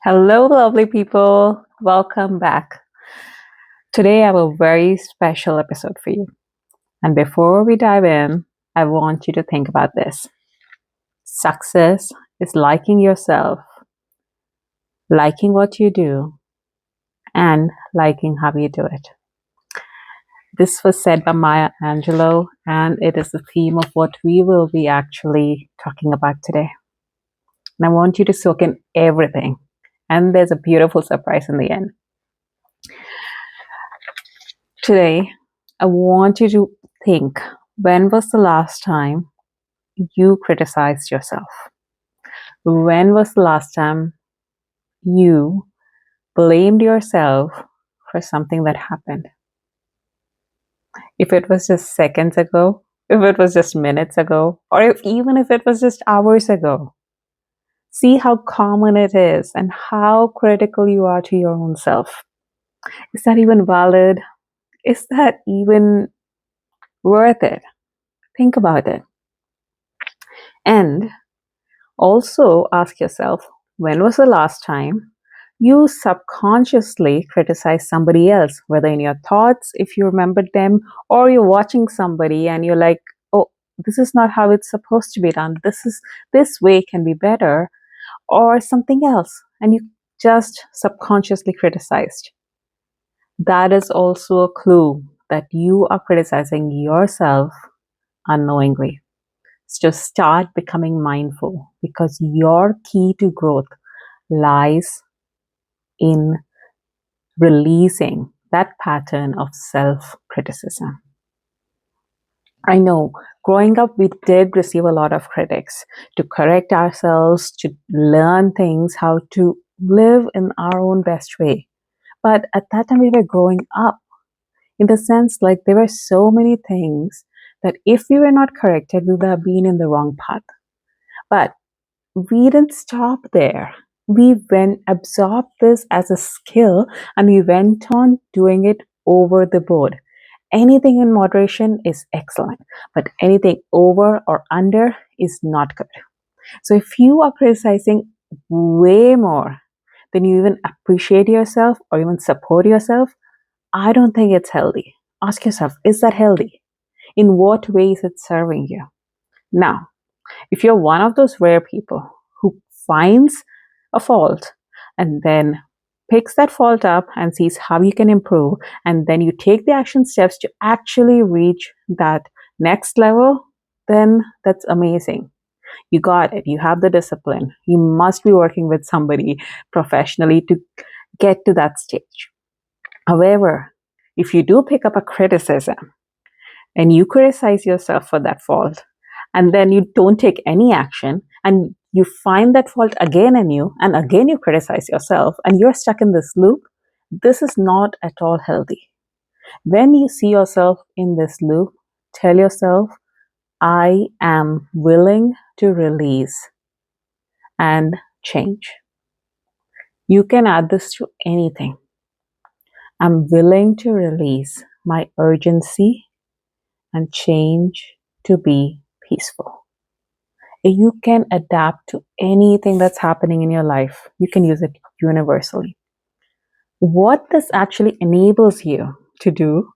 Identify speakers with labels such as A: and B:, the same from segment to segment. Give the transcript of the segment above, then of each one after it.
A: Hello, lovely people. Welcome back. Today, I have a very special episode for you. And before we dive in, I want you to think about this. Success is liking yourself, liking what you do, and liking how you do it. This was said by Maya Angelou, and it is the theme of what we will be actually talking about today. And I want you to soak in everything. And there's a beautiful surprise in the end. Today, I want you to think, when was the last time you criticized yourself? When was the last time you blamed yourself for something that happened? If it was just seconds ago, if it was just minutes ago, or even if it was just hours ago, see how common it is and how critical you are to your own self. Is that even valid? Is that even worth it? Think about it. And also ask yourself, when was the last time you subconsciously criticized somebody else, whether in your thoughts, if you remembered them, or you're watching somebody and you're like, oh, this is not how it's supposed to be done. This way can be better, or something else, and you just subconsciously criticized. That is also a clue that you are criticizing yourself unknowingly. Just start becoming mindful, because your key to growth lies in releasing that pattern of self-criticism. I know growing up, we did receive a lot of critics to correct ourselves, to learn things, how to live in our own best way. But at that time, we were growing up, in the sense like there were so many things that if we were not corrected, we would have been in the wrong path. But we didn't stop there. We went absorbed this as a skill, and we went on doing it over the board. Anything in moderation is excellent, but anything over or under is not good. So if you are criticizing way more than you even appreciate yourself or even support yourself, I don't think it's healthy. Ask yourself, is that healthy? In what way is it serving you? Now, if you're one of those rare people who finds a fault and then picks that fault up and sees how you can improve, and then you take the action steps to actually reach that next level, then that's amazing. You got it. You have the discipline. You must be working with somebody professionally to get to that stage. However, if you do pick up a criticism and you criticize yourself for that fault, and then you don't take any action, and you find that fault again in you, and again you criticize yourself, and you're stuck in this loop, this is not at all healthy. When you see yourself in this loop, tell yourself, I am willing to release and change. You can add this to anything. I'm willing to release my urgency and change to be peaceful. You can adapt to anything that's happening in your life. You can use it universally. What this actually enables you to do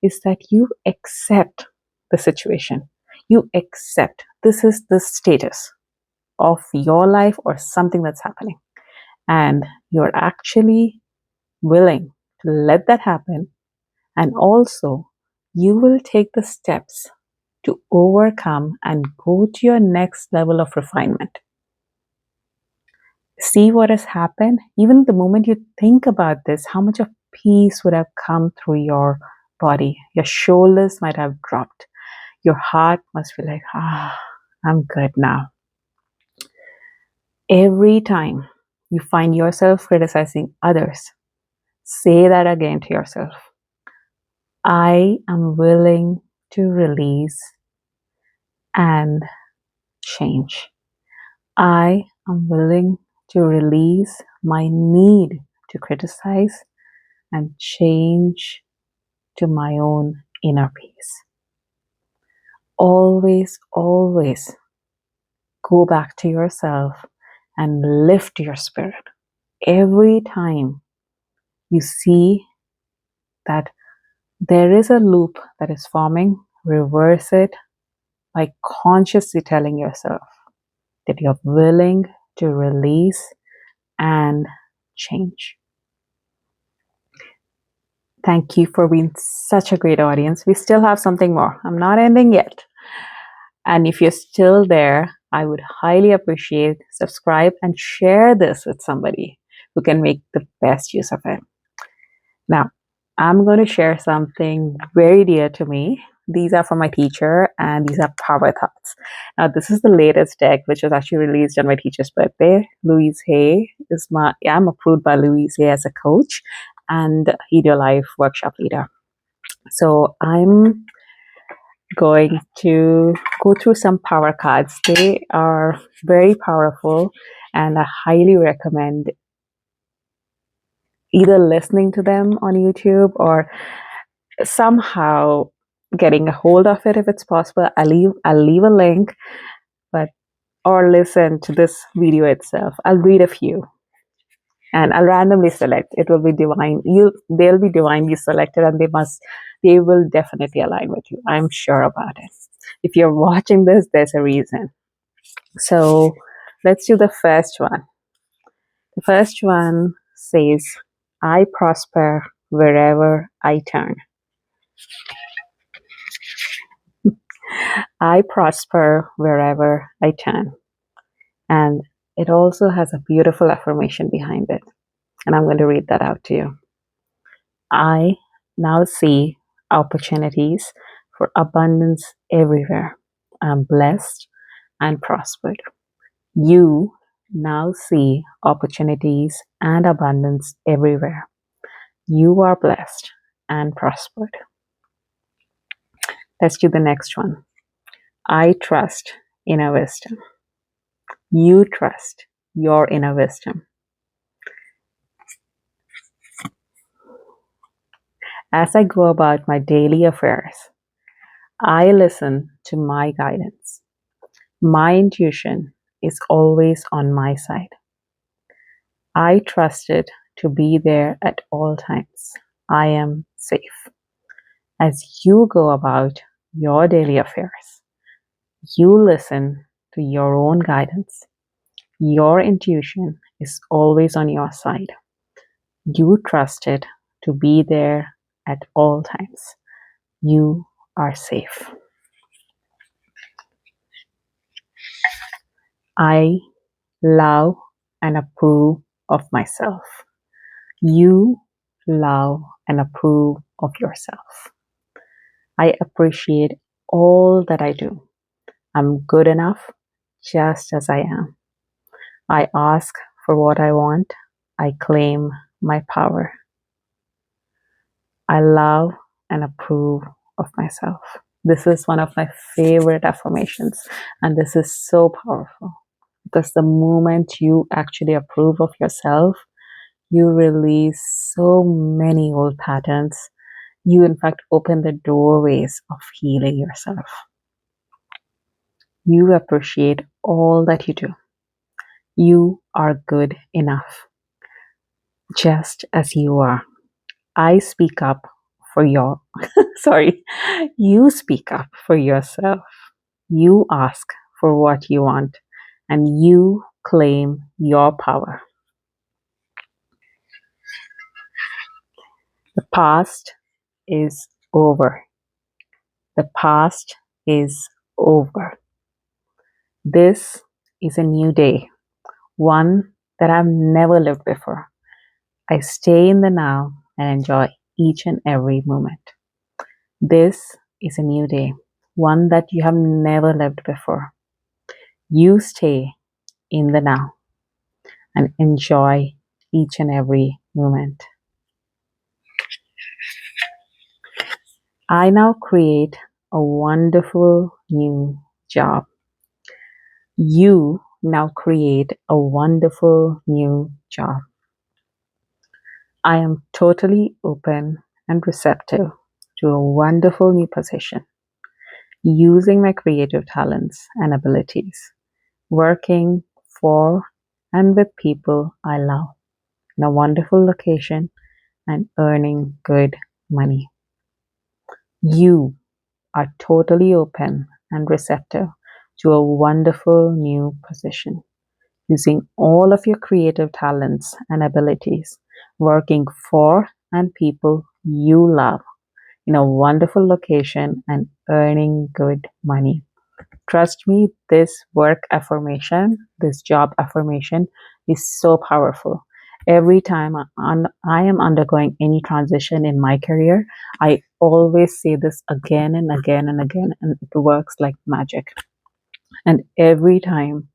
A: is that you accept the situation. You accept this is the status of your life or something that's happening. And you're actually willing to let that happen. And also, you will take the steps to overcome and go to your next level of refinement. See what has happened. Even the moment you think about this, how much of peace would have come through your body. Your shoulders might have dropped. Your heart must be like, I'm good now. Every time you find yourself criticizing others, say that again to yourself. I am willing to release and change. I am willing to release my need to criticize and change to my own inner peace. Always, always go back to yourself and lift your spirit. every time you see that there is a loop that is forming, reverse it by consciously telling yourself that you're willing to release and change. Thank you for being such a great audience. We still have something more. I'm not ending yet. And if you're still there, I would highly appreciate subscribe and share this with somebody who can make the best use of it. Now, I'm going to share something very dear to me. These are from my teacher, and these are power thoughts. Now, this is the latest deck, which was actually released on my teacher's birthday. Louise Hay is I'm approved by Louise Hay as a coach and HealYourLife workshop leader. So I'm going to go through some power cards. They are very powerful, and I highly recommend either listening to them on YouTube or somehow getting a hold of it if it's possible. I'll leave a link, or listen to this video itself. I'll read a few and I'll randomly select. It will be divine. They'll be divinely selected, and they will definitely align with you. I'm sure about it. If you're watching this, there's a reason. So let's do the first one. The first one says, I prosper wherever I turn. I prosper wherever I turn. And it also has a beautiful affirmation behind it. And I'm going to read that out to you. I now see opportunities for abundance everywhere. I'm blessed and prospered. You now see opportunities and abundance everywhere. You are blessed and prospered. Let's do the next one. I trust inner wisdom. You trust your inner wisdom. As I go about my daily affairs, I listen to my guidance. My intuition is always on my side. I trust it to be there at all times. I am safe. As you go about your daily affairs, you listen to your own guidance. Your intuition is always on your side. You trust it to be there at all times. You are safe. I love and approve of myself. You love and approve of yourself. I appreciate all that I do. I'm good enough just as I am. I ask for what I want. I claim my power. I love and approve of myself. This is one of my favorite affirmations, and this is so powerful because the moment you actually approve of yourself, you release so many old patterns. You, in fact, open the doorways of healing yourself. You appreciate all that you do. You are good enough, just as you are. I speak up for you speak up for yourself. You ask for what you want, and you claim your power. The past is over. The past is over. This is a new day, one that I've never lived before. I stay in the now and enjoy each and every moment. This is a new day, one that you have never lived before. You stay in the now and enjoy each and every moment. I now create a wonderful new job. You now create a wonderful new job. I am totally open and receptive to a wonderful new position, using my creative talents and abilities, working for and with people I love. in a wonderful location and earning good money. You are totally open and receptive to a wonderful new position, using all of your creative talents and abilities, working for and people you love in a wonderful location and earning good money. Trust me, this work affirmation, this job affirmation is so powerful. Every time I am undergoing any transition in my career, I always say this again and again and again, and it works like magic. And every time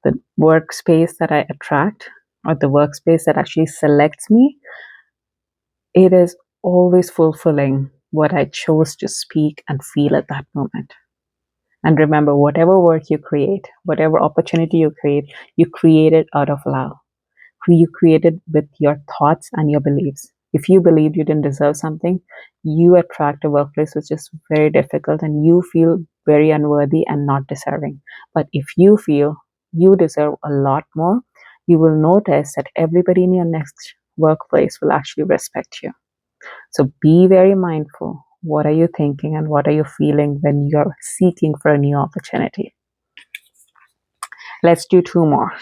A: the workspace that I attract or the workspace that actually selects me, it is always fulfilling what I chose to speak and feel at that moment. And remember, whatever work you create, whatever opportunity you create it out of love. You create it with your thoughts and your beliefs. If you believed you didn't deserve something, you attract a workplace which is very difficult and you feel very unworthy and not deserving. But if you feel you deserve a lot more, you will notice that everybody in your next workplace will actually respect you. So be very mindful. What are you thinking and what are you feeling when you're seeking for a new opportunity? Let's do two more.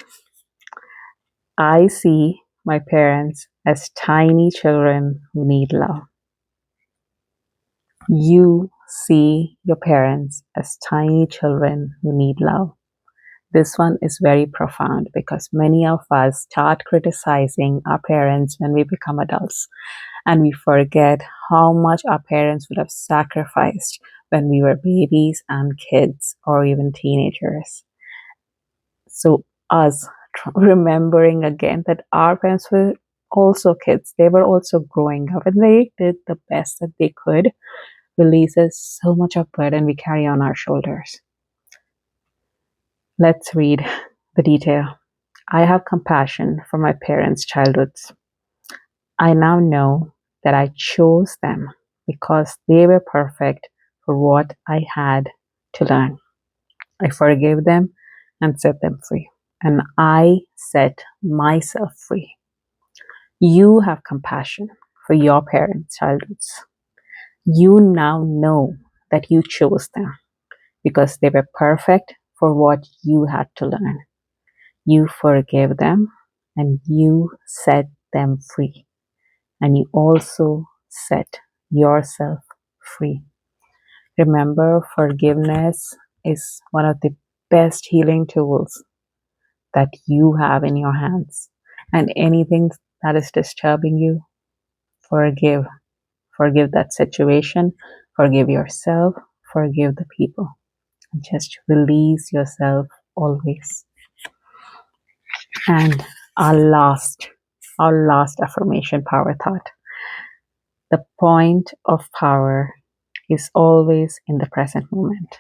A: I see my parents as tiny children who need love. You see your parents as tiny children who need love. This one is very profound because many of us start criticizing our parents when we become adults, and we forget how much our parents would have sacrificed when we were babies and kids or even teenagers. So, us remembering again that our parents were also kids, they were also growing up and they did the best that they could, releases so much of burden we carry on our shoulders. Let's read the detail. I have compassion for my parents' childhoods. I now know that I chose them because they were perfect for what I had to learn. I forgave them and set them free. And I set myself free. You have compassion for your parents' childhoods. You now know that you chose them because they were perfect for what you had to learn. You forgave them and you set them free. And you also set yourself free. Remember, forgiveness is one of the best healing tools that you have in your hands. And anything that is disturbing you, forgive. Forgive that situation, forgive yourself, forgive the people. And just release yourself always. And our last affirmation power thought. The point of power is always in the present moment.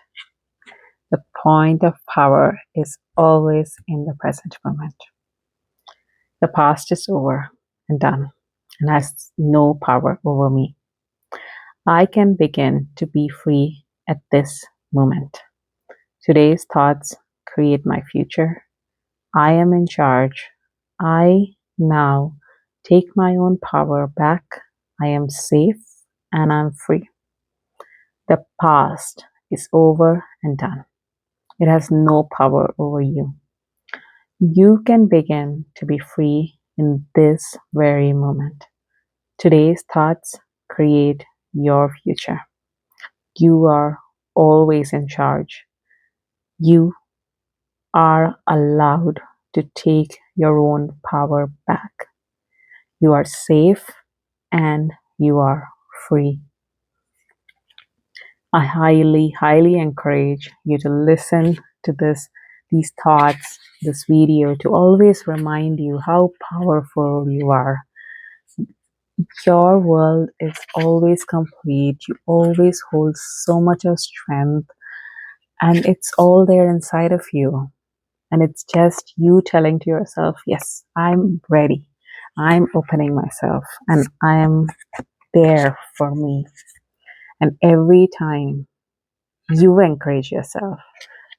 A: The point of power is always in the present moment. The past is over and done and has no power over me. I can begin to be free at this moment. Today's thoughts create my future. I am in charge. I now take my own power back. I am safe and I'm free. The past is over and done. It has no power over you. You can begin to be free in this very moment. Today's thoughts create your future. You are always in charge. You are allowed to take your own power back. You are safe and you are free. I highly, highly encourage you to listen to these thoughts, this video, to always remind you how powerful you are. Your world is always complete. You always hold so much of strength, and it's all there inside of you. And it's just you telling to yourself, yes, I'm ready. I'm opening myself, and I am there for me. And every time you encourage yourself,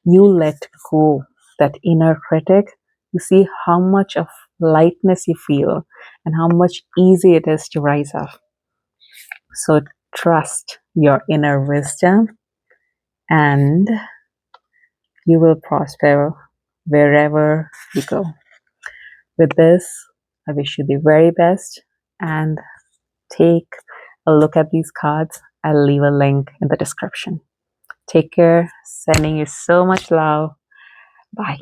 A: you let go that inner critic, you see how much of lightness you feel, and how much easier it is to rise up. So trust your inner wisdom, and you will prosper wherever you go. With this, I wish you the very best, and take a look at these cards. I'll leave a link in the description. Take care. Sending you so much love. Bye.